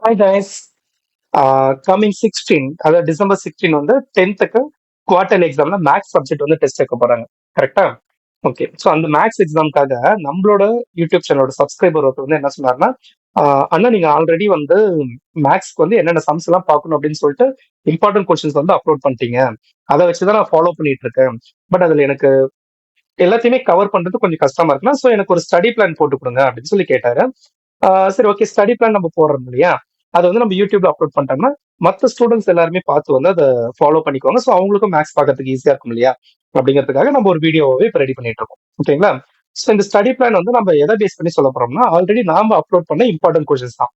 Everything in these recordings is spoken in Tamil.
Hi guys. கம்மிங் 16 அதாவது டிசம்பர் 16 வந்து 10th குவார்டர்லி எக்ஸாம்ல மேக்ஸ் சப்ஜெக்ட் வந்து டெஸ்ட் வைக்க போறாங்க. கரெக்டா? ஓகே. ஸோ அந்த மேக்ஸ் எக்ஸாம்க்காக நம்மளோட யூடியூப் சேனலோட சப்ஸ்கிரைபர் ஒருத்தர் வந்து என்ன சொன்னாருன்னா, அண்ணா நீங்க ஆல்ரெடி வந்து மேக்ஸ்க்கு வந்து என்னென்ன சம்ஸ் எல்லாம் பார்க்கணும் அப்படின்னு சொல்லிட்டு இம்பார்ட்டன்ட் கொஸ்டின்ஸ் வந்து அப்லோட் பண்ணிட்டீங்க. அதை வச்சுதான் நான் ஃபாலோ பண்ணிட்டு இருக்கேன். பட் அதுல எனக்கு எல்லாத்தையுமே கவர் பண்றது கொஞ்சம் கஷ்டமா இருக்குன்னா, ஸோ எனக்கு ஒரு ஸ்டடி பிளான் போட்டு கொடுங்க அப்படின்னு சொல்லி கேட்டாரு. சரி, ஓகே, ஸ்டடி பிளான் நம்ம போடுறோம் இல்லையா? அது வந்து நம்ம யூடியூப்ல அப்லோட் பண்ணிட்டோம்னா மற்ற ஸ்டூடெண்ட்ஸ் எல்லாருமே பார்த்து வந்து அதை ஃபாலோ பண்ணிக்குவாங்க. ஸோ அவங்களுக்கும் மேக்ஸ் பார்க்கறதுக்கு ஈஸியா இருக்கும் இல்லையா? அப்படிங்கிறதுக்காக நம்ம ஒரு வீடியோவே இப்போ ரெடி பண்ணிட்டு இருக்கோம். ஓகேங்களா? ஸோ இந்த ஸ்டடி பிளான் வந்து நம்ம எதை பேஸ் பண்ணி சொல்ல போறோம்னா, ஆல்ரெடி நாம அப்லோட் பண்ண இம்பார்ட்டன்ட் கொஸ்டின்ஸ் தான்.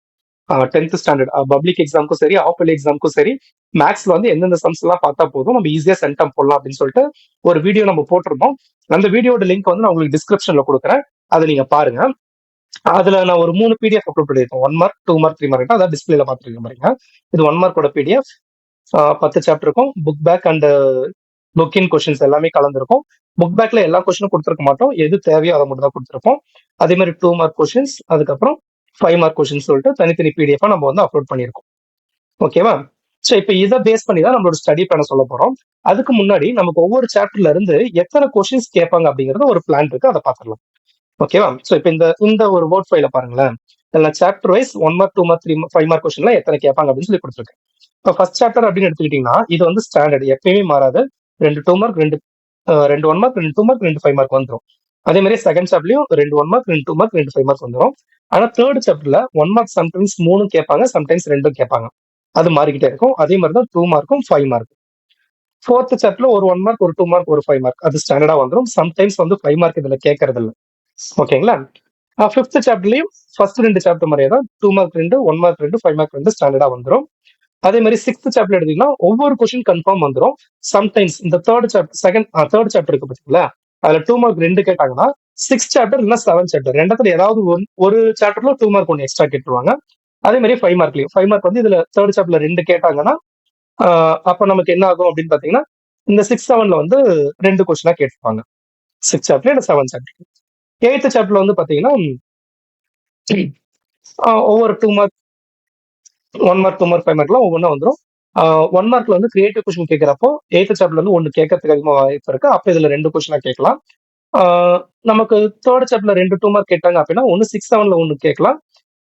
10th ஸ்டாண்டர்ட் பப்ளிக் எக்ஸாமுக்கும் சரி, ஆஃப் எக்ஸாமுக்கும் சரி, மேக்ஸ்ல வந்து எந்தெந்த சம்ஸ் எல்லாம் பார்த்தா போதும், நம்ம ஈஸியா சென்டம் போடலாம் அப்படின்னு சொல்லிட்டு ஒரு வீடியோ நம்ம போட்டிருந்தோம். அந்த வீடியோட லிங்க் வந்து நான் உங்களுக்கு டிஸ்கிரிப்ஷன்ல கொடுக்குறேன். அதை நீங்க பாருங்க. அதுல நான் ஒரு 3 பிடிஎஃப் அப்லோட் பண்ணியிருக்கேன். 1 மார்க், 2 மார்க், 3 மார்க். அதான் டிஸ்பிளேல பாத்துருக்க பாருங்க. இது 1 மார்க்கோட பிடிஎஃப். 10 சாப்டர் இருக்கும். Book back and book in questions எல்லாமே கலந்துருக்கும். புக் பேக்ல எல்லா கொஸ்டினும் கொடுத்துருக்க மாட்டோம். எது தேவையோ அதை மட்டும் தான் கொடுத்துருப்போம். அதே மாதிரி 2 மார்க் கொஸ்டின்ஸ், அதுக்கப்புறம் 5 மார்க் கொஸ்டின் சொல்லிட்டு தனித்தனி பிடிஎஃப் நம்ம வந்து அப்லோட் பண்ணியிருக்கோம். ஓகேவா? ஸோ இப்போ இதை பேஸ் பண்ணி தான் நம்மளோட ஸ்டடி பிளான சொல்ல போறோம். அதுக்கு முன்னாடி நமக்கு ஒவ்வொரு சாப்டர்ல இருந்து எத்தனை கொஸ்டின்ஸ் கேட்பாங்க அப்படிங்கறது ஒரு பிளான் இருக்கு. அதை பார்த்துடலாம். ஓகேவா? ஸோ இப்போ இந்த இந்த ஒரு வேர்ட் ஃபைல பாருங்களேன். இதுல chapter wise 1 mark, 2 mark, 3 5 mark கொஸ்டின்ல எத்தனை கேட்பாங்க அப்படின்னு சொல்லி கொடுத்துருக்கேன். இப்போ ஃபர்ஸ்ட் சாப்டர் அப்படின்னு எடுத்துக்கிட்டீங்கன்னா, இது வந்து ஸ்டாண்டர்ட் எப்பயுமே மாறாது. 2 2 மார்க், 2 1 மார்க், 2 2 மார்க், 2 5 மார்க் வந்துரும். அதே மாதிரி செகண்ட் சாப்டர்லயும் 2 1 மார்க், 2 2 மார்க், 2 5 மார்க் வந்துரும். ஆனா தேர்ட் சாப்டர்ல 1 மார்க் சம்டைம்ஸ் 3 கேட்பாங்க, சம்டைம்ஸ் 2 கேட்பாங்க. அது மாறிக்கிட்டே இருக்கும். அதே மாதிரி தான் 2 மார்க்கும் 5 மார்க். ஃபோர்த் சாப்டர்ல ஒரு 1 மார்க், ஒரு 2 மார்க், ஒரு 5 மார்க் அது ஸ்டாண்டர்டா வந்துரும். சம்டைம்ஸ் வந்து 5 மார்க் இதுல கேட்கறது இல்ல. ஓகேங்களா? ஃபிஃப்த் சாப்டர்லயும் ஃபர்ஸ்ட் 2 சாப்டர் மாதிரியே தான் 2 மார்க் 2, 1 மார்க் 2, 5 மார்க் 2 ஸ்டாண்டர்டா வந்துரும். அதே மாதிரி சிக்ஸ்த் சாப்டர் எடுத்தீங்கன்னா ஒவ்வொரு கொஸ்டின் கன்ஃபார்ம் வந்துரும். சம்டைம்ஸ் இந்த தேர்ட் சாப்டர் இருக்கு பாத்தீங்களா? அதுல 2 மார்க் 2 கேட்டாங்கன்னா, சிக்ஸ்த் சாப்டர் இல்லைன்னா செவன்த் சாப்டர் ரெண்டத்துல ஏதாவது ஒரு சாப்டர்ல 2 மார்க் ஒன்று எக்ஸ்ட்ரா கேட்டுருவாங்க. அதே மாதிரி 5 மார்க்லயும் 5 மார்க் வந்து இதுல தேர்ட் சாப்டர்ல 2 கேட்டாங்கன்னா, அப்ப நமக்கு என்ன ஆகும் அப்படின்னு பாத்தீங்கன்னா, இந்த 6 7ல வந்து 2 கொஸ்டினா கேட்டுருப்பாங்க. சிக்ஸ் சாப்டர் இல்ல செவன்த் சாப்டர். எய்த் சாப்டர்ல வந்து பாத்தீங்கன்னா, ஒவ்வொரு 2 மார்க், 1 மார்க், 2 மார்க், 5 மார்க்லாம் ஒவ்வொன்றா வந்துரும். 1 மார்க்ல வந்து கிரியேட்டிவ் கொஸ்டின் கேட்கிறப்போ எய்த் சாப்டர்ல இருந்து ஒன்னு கேட்கறதுக்கு அதிகமா வாய்ப்பு இருக்கு. அப்ப இதுல 2 கொஸ்டினா கேட்கலாம். ஆஹ் நமக்கு தேர்ட் சாப்டர்ல 2 2 மார்க் கேட்டாங்க அப்படின்னா ஒன்னு 6 7ல ஒன்னு கேட்கலாம்.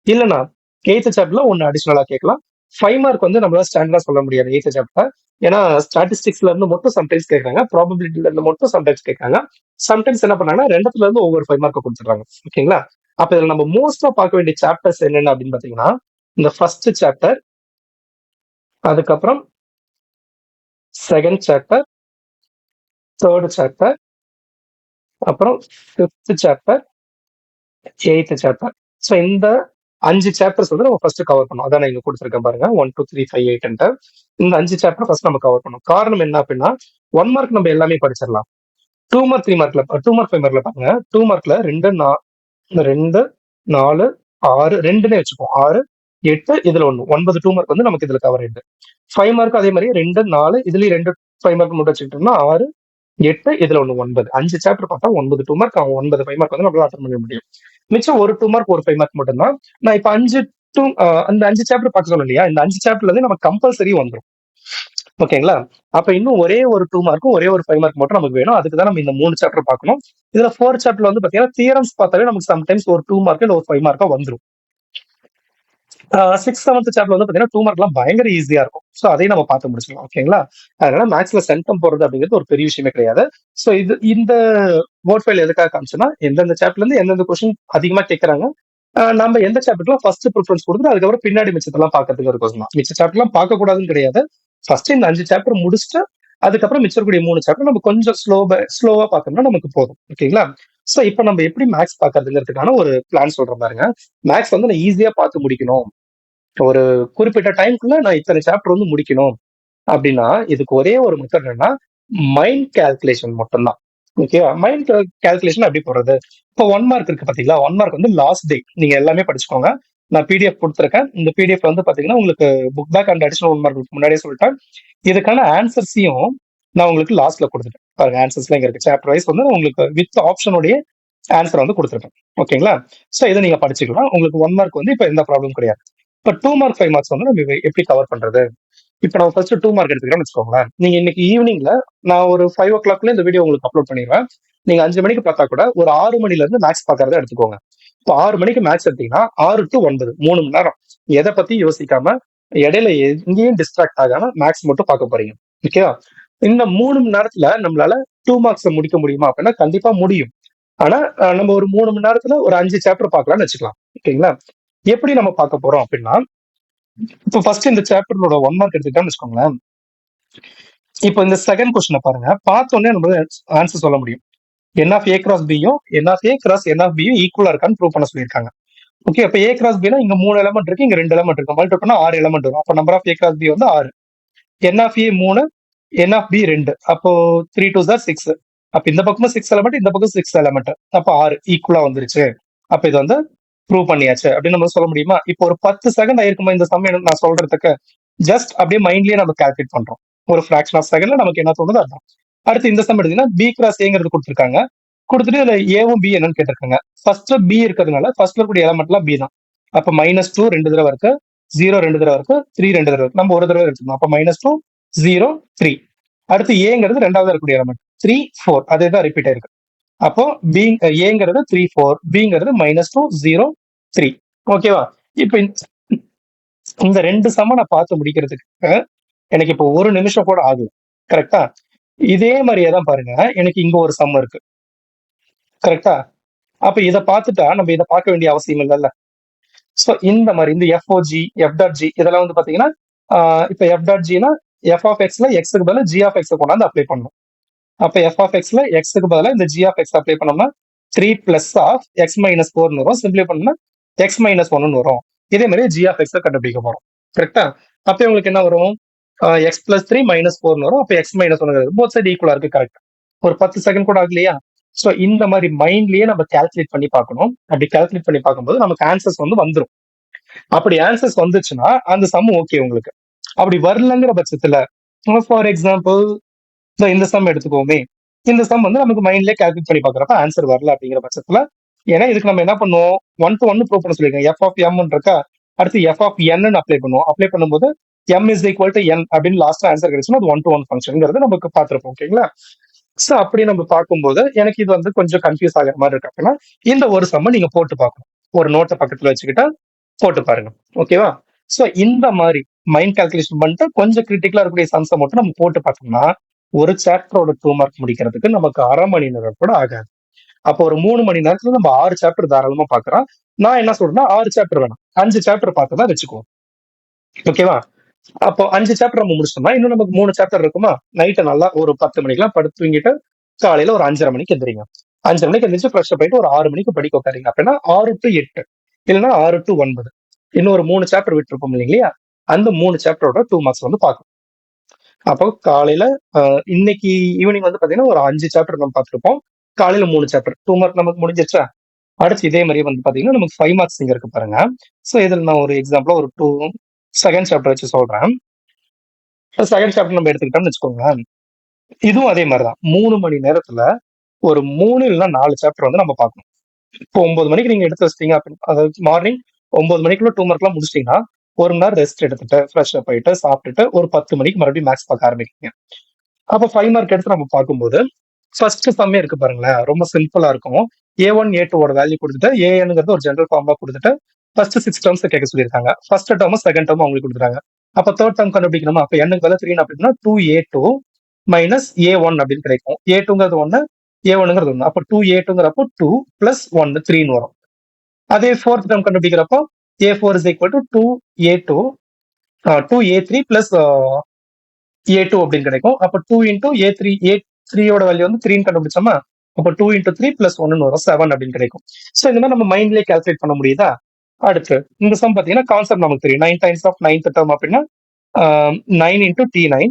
இல்லைன்னா எய்த் சாப்டர்ல ஒன்னு அடிஷனலா கேட்கலாம். 5 மார்க் வந்து நம்மளால ஸ்டாண்டர்டா சொல்ல முடியாது எய்த் சாப்டர். ஏன்னா ஸ்டாட்டிஸ்டிக்ஸ்ல இருந்து மட்டும் சம்டைம்ஸ் கேட்கறாங்க, ப்ராபபிலிட்டில இருந்து மட்டும் சம்டைம்ஸ் கேட்கறாங்க. சம்டைம்ஸ் என்ன பண்ணாங்கன்னா ரெண்டத்துல இருந்து ஒவ்வொரு 5 மார்க் கொடுத்துறாங்க. ஓகேங்களா? அப்ப இதுல நம்ம மோஸ்டா பார்க்க வேண்டிய சாப்டர்ஸ் என்னென்ன அப்படின்னு பாத்தீங்கன்னா, இந்த ஃபர்ஸ்ட் சாப்டர், அதுக்கப்புறம் செகண்ட் சாப்டர், தேர்ட் சாப்டர், அப்புறம் fifth chapter, eighth chapter. So இந்த 5 சாப்டர்ஸ் வந்து நம்ம ஃபர்ஸ்ட் கவர் பண்ணோம். அதான் நான் இங்க கொடுத்துருக்கேன் பாருங்க. 1 2 3 5 8 இந்த 5 சாப்டர் ஃபர்ஸ்ட் நம்ம கவர் பண்ணோம். காரணம் என்ன அப்படின்னா, 1 மார்க் நம்ம எல்லாமே படிச்சிடலாம். 2 மார்க் 3 மார்க்ல 2 மார்க் 5 மார்க்ல பாருங்க. 2 மார்க்ல 2 4 6 2னே வச்சுப்போம். 6 8 இதுல 1 9 2 மார்க் வந்து நமக்கு இதுல கவர் ஆயிடுது. 5 மார்க் அதே மாதிரி 2 4 இதுலயும் 2 5 மார்க் மட்டும் வச்சுக்கிட்டோம்னா 6 8 இதுல 1 9 5 சாப்டர் பார்த்தா 9 2 மார்க் 9 5 மார்க் வந்து நம்மளால அட்டன் பண்ண முடியும். மிச்சம் ஒரு 2 மார்க் ஒரு 5 மார்க் மட்டும் தான். நான் இப்ப 5 டூ அந்த 5 சாப்டர் பார்க்க சொன்னேன் இல்லையா? இந்த 5 சாப்டர்ல இருந்து நமக்கு கம்பல்சரி வந்துரும். ஓகேங்களா? அப்ப இன்னும் ஒரே ஒரு 2 மார்க்கும் ஒரே ஒரு 5 மார்க் மட்டும் நமக்கு வேணும். அதுக்கு தான் நம்ம இந்த 3 சாப்டர் பார்க்கணும். இதுல 4 சாப்டர்ல வந்து பாத்தீங்கன்னா தியரம்ஸ் பார்த்தாலே நமக்கு சம்டைம்ஸ் ஒரு 2 மார்க் இல்ல ஒரு 5 மார்க்கா வந்துரும். 6th 7th சாப்டர் வந்து பாத்தீங்கன்னா 2 மார்க்லாம் பயங்கர ஈஸியா இருக்கும். சோ அதையும் நம்ம பார்த்து முடிச்சிடலாம். ஓகேங்களா? அதனால மேக்ஸ்ல சென்டம் போடுறது அப்படிங்கிறது ஒரு பெரிய விஷயமே கிடையாது. சோ இந்த வேர்ட் ஃபைல் எதுக்காக காமிச்சோம்னா, எந்தெந்த சாப்டர்ல இருந்து எந்தெந்த கொஸ்டின் அதிகமா கேட்கறாங்க, நம்ம எந்த சாப்டர்லாம் ஃபர்ஸ்ட் ப்ரிஃபரன்ஸ் கொடுத்துட்டு அதுக்கப்புறம் பின்னாடி மிச்சத்தெல்லாம் பார்க்கறதுக்கு ஒரு கொஸ்டின் தான். மிச்ச சாப்டர்லாம் பார்க்க கூடாதுன்னு கிடையாது. ஃபர்ஸ்ட் இந்த 5 சாப்டர் முடிச்சுட்டு அதுக்கப்புறம் மிச்சம் இருக்கக்கூடிய 3 சாப்டர் நம்ம கொஞ்சம் ஸ்லோவா பார்த்தோம்னா நமக்கு போதும். ஓகேங்களா? சோ இப்ப நம்ம எப்படி மேக்ஸ் பார்க்கறதுங்கிறதுக்கான ஒரு பிளான் சொல்றேன் பாருங்க. மேக்ஸ் வந்து நான் ஈஸியா பார்த்து முடிக்கணும். ஒரு குறிப்பிட்ட டைம்க்குள்ள நான் இத்தனை சாப்டர் வந்து முடிக்கணும் அப்படின்னா, இதுக்கு ஒரே ஒரு மெத்தட் என்னன்னா, மைண்ட் கால்குலேஷன் மட்டும்தான். ஓகேவா? மைண்ட் கால்குலேஷன் எப்படி போடுறது? இப்போ 1 மார்க் இருக்கு பாத்தீங்களா? 1 மார்க் வந்து லாஸ்ட் டே. நீங்க எல்லாமே படிச்சுக்கோங்க. நான் பிடிஎஃப் கொடுத்துருக்கேன். இந்த பிடிஎஃப் வந்து பாத்தீங்கன்னா, உங்களுக்கு book back and additional 1 mark முன்னாடியே சொல்லிட்டேன். இதுக்கான ஆன்சர்ஸையும் நான் உங்களுக்கு லாஸ்ட்ல கொடுத்துட்டேன். பாருங்க ஆன்சர்ஸ்லாம் இங்க இருக்கு. சாப்டர் வைஸ் வந்து உங்களுக்கு வித் ஆப்ஷனுடைய ஆன்சர் வந்து கொடுத்துருக்கேன். ஓகேங்களா? சோ இதை நீங்க படிச்சுக்கலாம். உங்களுக்கு 1 மார்க் வந்து இப்ப எந்த ப்ராப்ளம் கிடையாது. இப்ப 2 மார்க் 5 மார்க்ஸ் வந்து நம்ம எப்படி கவர் பண்றது? இப்ப நம்ம ஃபர்ஸ்ட் 2 மார்க் எடுத்துக்கிறோம்னு வச்சுக்கோங்களேன். நீங்க இன்னைக்கு ஈவினிங்ல நான் ஒரு 5:00 இந்த வீடியோ உங்களுக்கு அப்லோட் பண்ணிடுவேன். நீங்க 5 மணிக்கு பார்த்தா கூட ஒரு 6 மணில இருந்து மேத்ஸ் பார்க்கறத எடுத்துக்கோங்க. இப்போ 6 மணிக்கு மேத்ஸ் எடுத்தீங்கன்னா 6 to 9 3 மணி நேரம் எத பத்தி யோசிக்காம இடையில எங்கேயும் டிஸ்ட்ராக்ட் ஆகாம மேத்ஸ் மட்டும் பார்க்க போறீங்க. ஓகேவா? இந்த 3 மணி நேரத்துல நம்மளால 2 மார்க்ஸ் முடிக்க முடியுமா அப்படின்னா கண்டிப்பா முடியும். ஆனா நம்ம ஒரு 3 மணி நேரத்துல ஒரு 5 சாப்டர் பார்க்கலாம்னு வச்சுக்கலாம். ஓகேங்களா? எப்படி நம்ம பார்க்க போறோம் அப்படின்னா, இப்போ ஃபர்ஸ்ட் இந்த சாப்டரோட 1 மார்க் எடுத்துக்கிட்டோம்னு வச்சுக்கோங்களேன். இப்போ இந்த செகண்ட் கொஸ்டினை பாருங்க. பார்த்த உடனே நம்ம ஆன்சர் சொல்ல முடியும். என் ஆஃப் ஏ கிராஸ் பியும் n of A cross n of பியும் ஈக்குவலா இருக்கான்னு ப்ரூவ் பண்ண சொல்லியிருக்காங்க. ஓகே, அப்ப ஏ கிராஸ் பினா இங்க 3 எலமெண்ட் இருக்கு, இங்க 2 எலமெண்ட் இருக்கு. மல்டிபிள் பண்ணா 6 எலமெண்ட் வரும். அப்ப number of A cross B வந்து 6. N of A 3, n of B 2. அப்போ 3 2 சார் 6. அப்ப இந்த பக்கமும் 6 எலமெண்ட், இந்த பக்கம் 6 எலமெண்ட். அப்ப 6 ஈக்குவலா வந்துருச்சு. அப்ப இது வந்து ப்ரூவ் பண்ணியாச்சு அப்படின்னு நம்ம சொல்ல முடியுமா? இப்போ ஒரு 10 செகண்ட் ஆயிருக்குமா இந்த சம் நான் சொல்றதுக்கு? ஜஸ்ட் அப்படியே மைண்ட்லயே நம்ம கால்குலேட் பண்றோம். ஒரு ஃபிராக்ஷன் ஆஃப் செகண்ட்ல நமக்கு என்ன தோணுதோ அதான். அடுத்து இந்த சம் எடுத்தீங்கன்னா பி கிராஸ் ஏங்கிறது கொடுத்துருக்காங்க. கொடுத்துட்டு இதுல ஏவும் பி என்னன்னு கேட்டிருக்காங்க. ஃபர்ஸ்ட் பி இருக்கிறதுனால ஃபர்ஸ்ட்ல இருக்கக்கூடிய எலமெண்ட்லாம் பி தான். அப்ப -2 2 தடவை இருக்கு, 0 2 தடவை இருக்கு, 3 2 தடவை இருக்கு. நம்ம ஒரு தடவை எடுத்துக்கணும். அப்ப -2 0 3. அடுத்து ஏங்கிறது ரெண்டாவது இருக்கக்கூடிய எலமெண்ட் 3 4. அதே தான் ரிப்பீட் ஆயிருக்கு. அப்போ பி ஏங்கிறது 3 4, பிங்கிறது -2 0 3. ஓகேவா? இப்ப இந்த 2 சம நான் பார்த்து முடிக்கிறதுக்கு எனக்கு இப்போ 1 நிமிஷம் கூட ஆகுது. கரெக்டா? இதே மாதிரியே தான் பாருங்க. எனக்கு இங்க ஒரு சம் இருக்கு. கரெக்டா? அப்ப இத பார்த்துட்டா நம்ம இத பார்க்க வேண்டிய அவசியம் இல்லல்ல. சோ இந்த மாதிரி இந்த எஃப்ஓஜி, எஃப் டாட் ஜி இதெல்லாம் வந்து பாத்தீங்கன்னா இப்ப எஃப் டாட் ஜினா எஃப் ஆஃப் எக்ஸ்ல எக்ஸுக்கு பதிலா ஜி ஆஃப் எக்ஸ் கொண்டாந்து அப்ளை பண்ணணும். அப்ப எஃப் ஆஃப் எக்ஸ்ல எக்ஸுக்கு பதிலா இந்த ஜி ஆஃப் எக்ஸ் அப்ளை பண்ணோம்னா 3 பிளஸ் ஆஃப் எக்ஸ் மைனஸ் 4 வரும். சிம்பிளை பண்ணா எக்ஸ் மைனஸ் 1 வரும். இதே மாதிரி ஜி ஆஃப் எக்ஸ் கண்டுபிடிக்க போறோம். கரெக்டா? அப்ப உங்களுக்கு என்ன வரும்? எக்ஸ் பிளஸ் 3 மைனஸ் 4 வரும். அப்ப எக்ஸ் மைனஸ் 1 போத் சைடு ஈக்குவலா இருக்கு. கரெக்ட். ஒரு 10 செகண்ட் கூட ஆகலையா? சோ இந்த மாதிரி மைண்ட்லயே நம்ம கால்குலேட் பண்ணி பார்க்கணும். அப்படி கால்குலேட் பண்ணி பார்க்கும்போது நமக்கு ஆன்சர்ஸ் வந்து வந்துரும். அப்படி ஆன்சர்ஸ் வந்துச்சுன்னா அந்த சம் ஓகே உங்களுக்கு. அப்படி வரலங்கிற பட்சத்துல ஃபார் எக்ஸாம்பிள் இந்த சம் எடுத்துக்கோமே. இந்த சம் வந்து நமக்கு மைண்ட்லயே கால்குலேட் பண்ணி பாக்குறப்ப ஆன்சர் வரல அப்படிங்கிற பட்சத்துல, ஏன்னா இதுக்கு நம்ம என்ன பண்ணுவோம்? 1 to 1 ப்ரூவ் பண்ண சொல்லிருக்கேன். எஃப் ஆஃப் எம் இருக்கா, அடுத்து எஃப் ஆஃப் என் அப்ளை பண்ணுவோம். அப்ளை பண்ணும்போது எம் இஸ் ஈக்குவல் டு என் அப்படின்னு லாஸ்ட் ஆன்சர் கிடைச்சுன்னா அது 1 to 1 ஃபங்க்ஷன்ங்கிறது நமக்கு பார்த்திருப்போம். ஓகேங்களா? சோ அப்படி நம்ம பார்க்கும்போது எனக்கு இது வந்து கொஞ்சம் கன்ஃபியூஸ் ஆகிற மாதிரி இருக்கு அப்படின்னா இந்த ஒரு சம்ம நீங்க போட்டு பார்க்கணும். ஒரு நோட்டை பக்கத்துல வச்சுக்கிட்டா போட்டு பாருங்க. ஓகேவா? சோ இந்த மாதிரி மைண்ட் கால்குலேஷன் பண்ணிட்டு கொஞ்சம் கிரிட்டிக்கலா இருக்கக்கூடிய சம்ஸை மட்டும் நம்ம போட்டு பார்த்தோம்னா ஒரு சாப்டரோட 2 மார்க் முடிக்கிறதுக்கு நமக்கு 1/2 மணி நேரம் கூட ஆகாது. அப்போ ஒரு 3 மணி நேரத்துல நம்ம 6 சாப்டர் தாராளமா பாக்குறோம். நான் என்ன சொல்றேன்னா 6 சாப்டர் வேணாம், 5 சாப்டர் பார்த்ததா வச்சுக்குவோம். ஓகேவா? அப்போ 5 சாப்டர் நம்ம முடிச்சிட்டோம்னா இன்னும் நமக்கு 3 சாப்டர் இருக்குமா? நைட்டு நல்லா ஒரு 10 மணிக்கெல்லாம் படுத்து தூங்கிட்டு காலையில ஒரு 5:30 மணிக்கு எந்திரிங்க. 5:30 மணிக்கு எந்திரிச்சு ஃப்ரெஷ் அப் ஆயிட்டு ஒரு 6 மணிக்கு படிக்க உட்காருங்க. அப்படின்னா 6 to 8 இல்லைன்னா 6 to 9 இன்னும் ஒரு 3 சாப்டர் விட்டுருப்போம் இல்லைங்களா? அந்த 3 சாப்டரோட 2 மார்க்ஸ் வந்து பார்க்கணும். அப்போ காலையில இன்னைக்கு ஈவினிங் வந்து பாத்தீங்கன்னா ஒரு 5 சாப்டர் நம்ம பார்த்துருப்போம். காலையில 3 சாப்டர் 2 மார்க் நமக்கு முடிஞ்சிருச்சா? அடுத்து இதே மாதிரி வந்து பாத்தீங்கன்னா நமக்கு 5 மார்க்ஸ் இங்க இருக்கு பாருங்க. சோ இதில் நான் ஒரு எக்ஸாம்பிளா ஒரு 2 செகண்ட் சாப்டர் வச்சு சொல்றேன். செகண்ட் சாப்டர் நம்ம எடுத்துக்கிட்டோம்னு வச்சுக்கோங்களேன். இதுவும் அதே மாதிரிதான் 3 மணி நேரத்துல ஒரு 3 இல்லைன்னா 4 சாப்டர் வந்து நம்ம பார்க்கணும். இப்போ 9 மணிக்கு நீங்க எடுத்து வச்சிட்டீங்க அப்படின்னு அதாவது மார்னிங் 9 மணிக்குள்ள 2 மார்க் எல்லாம் முடிச்சிட்டீங்கன்னா 1 மணி நேரம் ரெஸ்ட் எடுத்துட்டு ஃப்ரெஷ் அப் ஆயிட்டு சாப்பிட்டுட்டு ஒரு 10 மணிக்கு மறுபடியும் மேக்ஸ் பார்க்க ஆரம்பிக்கீங்க. அப்ப 5 மார்க் எடுத்து நம்ம பார்க்கும்போது ஃபர்ஸ்ட் சம்மே இருக்கு பாருங்களேன், ரொம்ப சிம்பிளா இருக்கும். A1 A2 ஓட வேல்யூ கொடுத்துட்டு ஏஎன்ங்கிறது ஒரு ஜெனரல் ஃபார்முலா கொடுத்துட்டு ஃபர்ஸ்ட் 6 டேர்ம்ஸ் கேட்க சொல்லியிருக்காங்க. ஃபர்ஸ்ட் டேர்ம் செகண்ட் டேர்ம் அவங்களுக்கு கொடுத்துறாங்க. அப்ப தேர்ட் டேர்ம் கண்டுபிடிக்கணுமா? அப்ப n க்கு பதிலா 3 அப்படின்னா 2A2 மைனஸ் A1 அப்படின்னு கிடைக்கும். A2ங்கிறது 1, A1ங்கிறது 1. அப்ப 2A2ங்கிறப்போ 2 பிளஸ் 1 3ன்னு வரும். அதே ஃபோர்த் டேர்ம் கண்டுபிடிக்கிறப்போ A4 is equal to 2A2 2A3 plus A2 அப்படின்னு கிடைக்கும். அப்ப 2 into A3 A3யோட வேல்யூ வந்து 3 கண்டுபிடிச்சோமா? அப்ப 2 into 3 plus 1 வரும் 7 அப்படின்னு கிடைக்கும். சோ இந்த மாதிரி நம்ம மைண்ட்லயே கால்குலேட் பண்ண முடியுதா? அடுத்து இந்த சம் பாத்தீங்கன்னா கான்செப்ட் நமக்கு தெரியும். 9 times of 9th term அப்படின்னா 9 into T9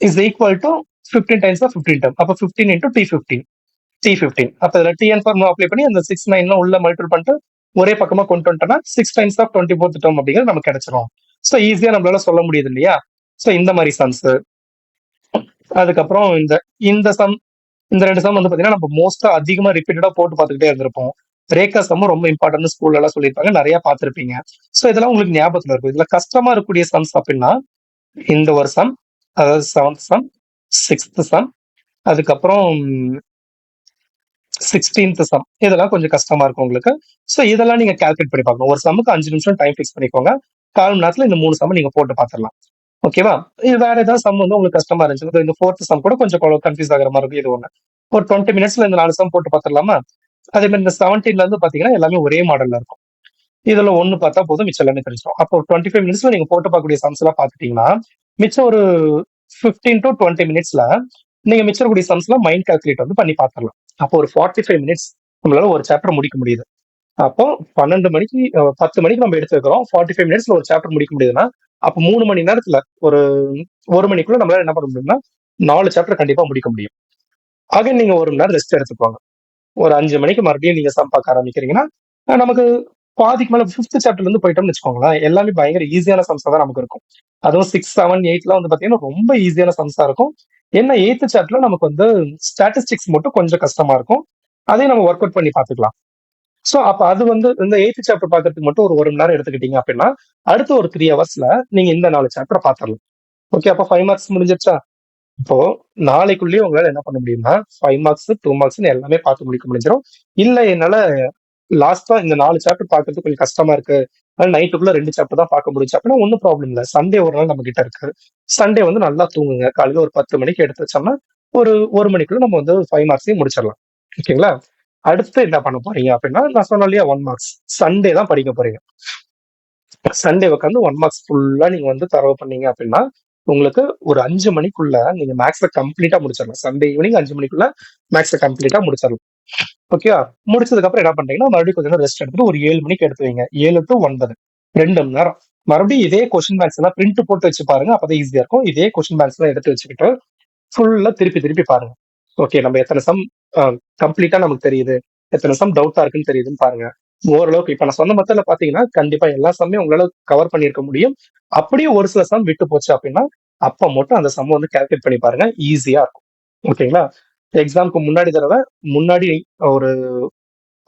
is equal to 15 times of 15 term. அப்ப 15 into T15 T15. அப்ப இதுல TN ஃபார்முலா அப்ளை பண்ணி அந்த 6 9 உள்ள மல்டிபிள் பண்ணிட்டு ஒரே பக்கமா கொண்டு வந்துட்டோம்னா 6 times of 24th term அப்படிங்கிறது நமக்கு கிடைச்சிரும். சோ ஈஸியா நம்மளால சொல்ல முடியுது இல்லையா? சோ இந்த மாதிரி சம்ஸ். அதுக்கப்புறம் இந்த இந்த சம் இந்த 2 சம் வந்து பாத்தீங்கன்னா நம்ம மோஸ்டா அதிகமா ரிப்பீட்டடா போட்டு பார்த்துக்கிட்டே இருந்திருப்போம். ரேகா சம்மும் ரொம்ப இம்பார்ட்டன்ட் ஸ்கூல்ல எல்லாம் சொல்லியிருப்பாங்க, நிறைய பார்த்திருப்பீங்க. சோ இதெல்லாம் உங்களுக்கு ஞாபகத்துல இருக்கும். இதுல கஷ்டமா இருக்கக்கூடிய சம்ஸ் அப்படின்னா இந்த ஒரு சம், அதாவது 7th சம், 6th சம், அதுக்கப்புறம் 16th சம், இதெல்லாம் கொஞ்சம் கஷ்டமா இருக்கும் உங்களுக்கு. சோ இதெல்லாம் நீங்க கால்குலேட் பண்ணி பார்க்கணும். ஒரு சம்முக்கு 5 நிமிஷம் டைம் ஃபிக்ஸ் பண்ணிக்கோங்க. 1/4 மணி நேரத்துல இந்த 3 சம்ம நீங்க போட்டு பார்த்துடலாம். ஓகேவா? இது வேற ஏதாவது சம் வந்து உங்களுக்கு கஷ்டமா இருந்துச்சு. இந்த 4th சம் கூட கொஞ்சம் கன்ஃப்யூஸ் ஆகுற மாதிரி இருக்கும். இது ஒண்ணு. ஒரு 20 மினிட்ஸ்ல இந்த 4 சம் போட்டு பார்த்துடலாமா? அதே மாதிரி இந்த 17ல இருந்து பாத்தீங்கன்னா எல்லாமே ஒரே மாடல்ல இருக்கும். இதுல ஒண்ணு பார்த்தா போதும், மிச்சம் எல்லாமே தெரிஞ்சிடும். அப்போ 25 மினிட்ஸ்ல நீங்க போட்டு பார்க்கக்கூடிய சம்ஸ் எல்லாம் பார்த்துட்டீங்கன்னா, மிச்சம் ஒரு 15 to 20 மினிட்ஸ்ல நீங்க மிச்சம் இருக்கக்கூடிய சம்ஸ்லாம் மைண்ட் கால்குலேட் வந்து பண்ணி பார்த்துடலாம். அப்போ ஒரு 45 மினிட்ஸ் நம்மளால ஒரு சாப்டர் முடிக்க முடியுது. அப்போ 12 மணிக்கு 10 மணிக்கு நம்ம எடுத்து வைக்கிறோம். 45 மினிட்ஸ்ல ஒரு சாப்டர் முடிக்க முடியுதுன்னா, அப்போ 3 மணி நேரத்துல ஒரு 1 மணிக்குள்ள நம்மளால என்ன பண்ண முடியும்னா 4 சாப்டர் கண்டிப்பா முடிக்க முடியும். அகைன் நீங்க 1 மணி நேரம் ரெஸ்ட் எடுத்துக்கோங்க. ஒரு 5 மணிக்கு மறுபடியும் நீங்க சம் பார்க்க ஆரம்பிக்கிறீங்கன்னா, நமக்கு பாதிக்கு மேல 5th சாப்டர்ல இருந்து போயிட்டோம்னு வச்சுக்கோங்களேன், எல்லாமே பயங்கர ஈஸியான சம்ஸா தான் நமக்கு இருக்கும். அதுவும் 6, 7, 8லாம் வந்து பாத்தீங்கன்னா ரொம்ப ஈஸியான சம்ஸா இருக்கும். என்ன 8th சாப்டர்ல நமக்கு வந்து ஸ்டாட்டிஸ்டிக்ஸ் மட்டும் கொஞ்சம் கஷ்டமா இருக்கும். அதையும் நம்ம ஒர்க் அவுட் பண்ணி பார்த்துக்கலாம். சோ அப்ப அது வந்து இந்த 8th சாப்டர் பார்க்கறதுக்கு மட்டும் ஒரு 1 மணி நேரம் எடுத்துக்கிட்டீங்க அப்படின்னா, அடுத்த ஒரு 3 ஹவர்ஸ்ல நீங்க இந்த 4 சாப்டர் பார்த்துரலாம். ஓகே, அப்ப 5 மார்க்ஸ் முடிஞ்சிருச்சா? இப்போ நாளைக்குள்ளேயே உங்களால என்ன பண்ண முடியும்னா 5 மார்க்ஸ், 2 மார்க்ஸ்ன்னு எல்லாமே பார்த்து முடிக்க முடிஞ்சிடும். இல்ல என்னால லாஸ்ட்டா இந்த 4 சாப்டர் பார்க்கறதுக்கு கொஞ்சம் கஷ்டமா இருக்கு. நைட்டுக்குள்ள 2 சாப்டர் தான் பார்க்க முடிஞ்சுச்சு அப்படின்னா ஒண்ணும் ப்ராப்ளம் இல்ல. சண்டே ஒரு நாள் நம்ம கிட்ட இருக்கு. சண்டே வந்து நல்லா தூங்குங்க. காலையில ஒரு 10 மணிக்கு எடுத்து வச்சோம்னா, ஒரு 1 மணிக்குள்ள நம்ம வந்து 5 மார்க்ஸையும் முடிச்சிடலாம். ஓகேங்களா? அடுத்து என்ன பண்ண போறீங்க அப்படின்னா, நான் சொன்னேன் இல்லையா 1 மார்க்ஸ். சண்டே தான் படிக்க போறீங்க. சண்டே உட்காந்து 1 மார்க்ஸ் ஃபுல்லா நீங்க வந்து தரவு பண்ணீங்க அப்படின்னா, உங்களுக்கு ஒரு 5 மணிக்குள்ள நீங்க மேத்ஸ கம்ப்ளீட்டா முடிச்சிடலாம். சண்டே ஈவினிங் 5 மணிக்குள்ள மேத்ஸ கம்ப்ளீட்டா முடிச்சிடலாம். ஓகேவா? முடிச்சதுக்கு அப்புறம் என்ன பண்றீங்கன்னா, மறுபடியும் கொஞ்ச நேரம் ரெஸ்ட் எடுத்துட்டு ஒரு 7 மணிக்கு எடுத்து வைங்க. 7 to 9 2 மணி நேரம். மறுபடியும் இதே கொஸ்டின் பேங்க்ஸ் எல்லாம் பிரிண்ட் போட்டு வச்சு பாருங்க. அப்பதான் ஈஸியா இருக்கும். இதே கொஸ்டின் பேங்க்ஸ் எல்லாம் எடுத்து வச்சுக்கிட்டு ஃபுல்லா திருப்பி திருப்பி பாருங்க. ஓகே, நம்ம எத்தனை சம் கம்ப்ளீட்டா நமக்கு தெரியுது, எத்தனை சம் டவுட்டா இருக்குன்னு தெரியுதுன்னு பாருங்க. ஓரளவுக்கு இப்ப நான் சொன்ன மெத்தட்ல பாத்தீங்கன்னா கண்டிப்பா எல்லா சம்மையும் உங்களால கவர் பண்ணியிருக்க முடியும். அப்படியே ஒரு சில சம் விட்டு போச்சு அப்படின்னா, அப்ப மட்டும் அந்த சம் வந்து கால்குலேட் பண்ணி பாருங்க. ஈஸியா இருக்கும். ஓகேங்களா? எக்ஸாம்க்கு முன்னாடி தடவை முன்னாடி ஒரு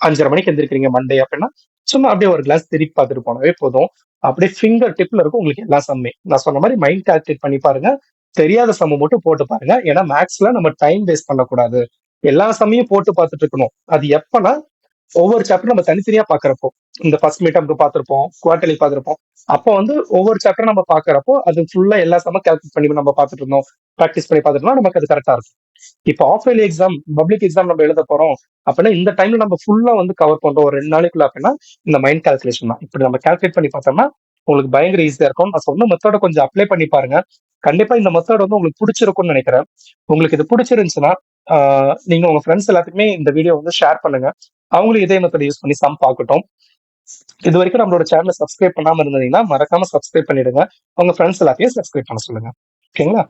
5:30 மணிக்கு எந்திரிக்கிறீங்க மண்டே அப்படின்னா, சும்மா அப்படியே ஒரு கிளாஸ் திருப்பி பார்த்துட்டு போனாவே போதும். அப்படியே ஃபிங்கர் டிப்ல இருக்கும் உங்களுக்கு எல்லா சம்மே. நான் சொன்ன மாரி மைண்ட் கால்குலேட் பண்ணி பாருங்க. தெரியாத சம்ம மட்டும் போட்டு பாருங்க. ஏன்னா மேத்ஸ்ல நம்ம டைம் வேஸ்ட் பண்ணக்கூடாது. எல்லா சம்மையும் போட்டு பார்த்துட்டு இருக்கணும். அது எப்பன்னா, ஒவ்வொரு சாப்டர் நம்ம தனித்தனியா பார்க்கறப்போ. இந்த ஃபர்ஸ்ட் மிட் டெர்ம்க்கு பார்த்திருப்போம், குவார்டர்லி பார்த்திருப்போம். அப்போ வந்து ஒவ்வொரு சாப்டர் நம்ம பார்க்கறப்போ, அது ஃபுல்லா எல்லா சம்மும் கால்குலேட் பண்ணி நம்ம பார்த்துட்டு இருந்தோம். பிராக்டிஸ் பண்ணி பார்த்துட்டோம்னா நமக்கு அது கரெக்ட்டா இருக்கும். இப்போ half yearly exam, public exam நம்ம எழுத போறோம். அப்படின்னா இந்த டைம்ல நம்ம ஃபுல்லா வந்து கவர் பண்றோம். ஒரு 2 நாளைக்குள்ள அப்படின்னா, இந்த மைண்ட் கால்குலேஷன் தான். இப்படி நம்ம கால்குலேட் பண்ணி பார்த்தோம்னா, உங்களுக்கு பயங்கர ஈஸியா இருக்கும். நான் சொன்ன மெத்தட கொஞ்சம் அப்ளை பண்ணி பாருங்க. கண்டிப்பா இந்த மெத்தட் வந்து உங்களுக்கு புடிச்சிருக்கும்னு நெனைக்கிறேன். உங்களுக்கு இது புடிச்சிருந்துச்சுன்னா, ஆ நீங்க உங்க ஃப்ரெண்ட்ஸ் எல்லாத்துக்குமே இந்த வீடியோ வந்து ஷேர் பண்ணுங்க. அவங்களும் இதே மெத்தட் யூஸ் பண்ணி சம் பார்க்கட்டும். இதுவரைக்கும் நம்மளோட சேனல சப்ஸ்கிரைப் பண்ணாம இருந்தீங்கன்னா, மறக்காம சப்ஸ்கிரைப் பண்ணிடுங்க. உங்க ஃப்ரெண்ட்ஸ் எல்லாத்தையும் சப்ஸ்கிரைப் பண்ண சொல்லுங்க. ஓகேங்களா?